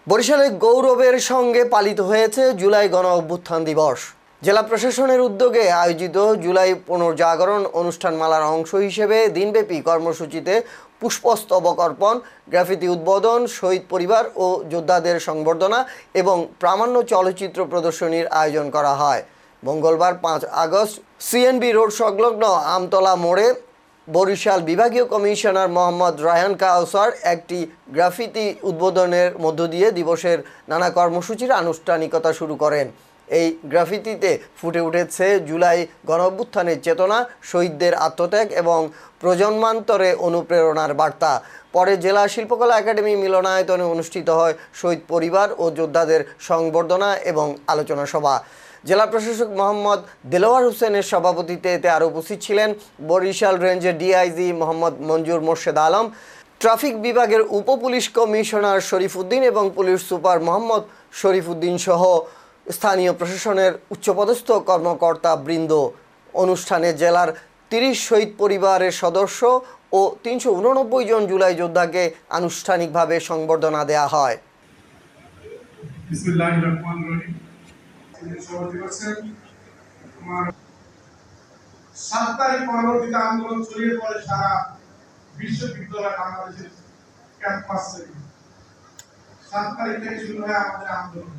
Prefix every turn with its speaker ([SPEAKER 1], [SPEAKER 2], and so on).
[SPEAKER 1] বরিশালে গৌরবের সঙ্গে পালিত হয়েছে জুলাই গণ অভ্যুত্থান দিবস। জেলা প্রশাসনের উদ্যোগে আয়োজিত জুলাই পুনর্জাগরণ অনুষ্ঠানমালার অংশ হিসেবে দিনব্যাপী কর্মসূচিতে পুষ্পস্তবক অর্পণ, গ্রাফিতি উদ্বোধন, শহীদ পরিবার ও যোদ্ধাদের সংবর্ধনা এবং প্রামাণ্য চলচ্চিত্র প্রদর্শনীর আয়োজন করা হয়। মঙ্গলবার 5 আগস্ট সিএনবি রোড সংলগ্ন আমতলা মোড়ে বরিশাল বিভাগীয় কমিশনার মোহাম্মদ রায়হান কাউসার একটি গ্রাফিতি উদ্বোধনের মধ্য দিয়ে দিবসের নানা কর্মসূচির আনুষ্ঠানিকতা শুরু করেন। এই গ্রাফিতিতে ফুটে উঠেছে জুলাই গণঅভ্যুত্থানের চেতনা, শহীদদের আত্মত্যাগ এবং প্রজন্মান্তরে অনুপ্রেরণার বার্তা। পরে জেলা শিল্পকলা একাডেমি মিলনায়তনে অনুষ্ঠিত হয় শহীদ পরিবার ও যোদ্ধাদের সংবর্ধনা এবং আলোচনা সভা। জেলা প্রশাসক মোহাম্মদ দেলোয়ার হোসেনের সভাপতিত্বে এতে আরও উপস্থিত ছিলেন বরিশাল রেঞ্জের ডিআইজি মোহাম্মদ মঞ্জুর মোর্শেদ আলম, ট্রাফিক বিভাগের উপপুলিশ কমিশনার শরীফ উদ্দিন এবং পুলিশ সুপার মোহাম্মদ শরীফ উদ্দিন সহ স্থানীয় প্রশাসনের উচ্চপদস্থ কর্মকর্তা বৃন্দ। অনুষ্ঠানে জেলার 30 শহীদ পরিবারের সদস্য ও 389 জন জুলাই যোদ্ধাকে আনুষ্ঠানিকভাবে সংবর্ধনা দেওয়া হয়।
[SPEAKER 2] পরবর্তীতে আন্দোলন ছড়িয়ে পড়ে সারা বিশ্ববিদ্যালয় বাংলাদেশের ক্যাম্পাসে। 7 তারিখ থেকে শুরু হয় আমাদের আন্দোলন।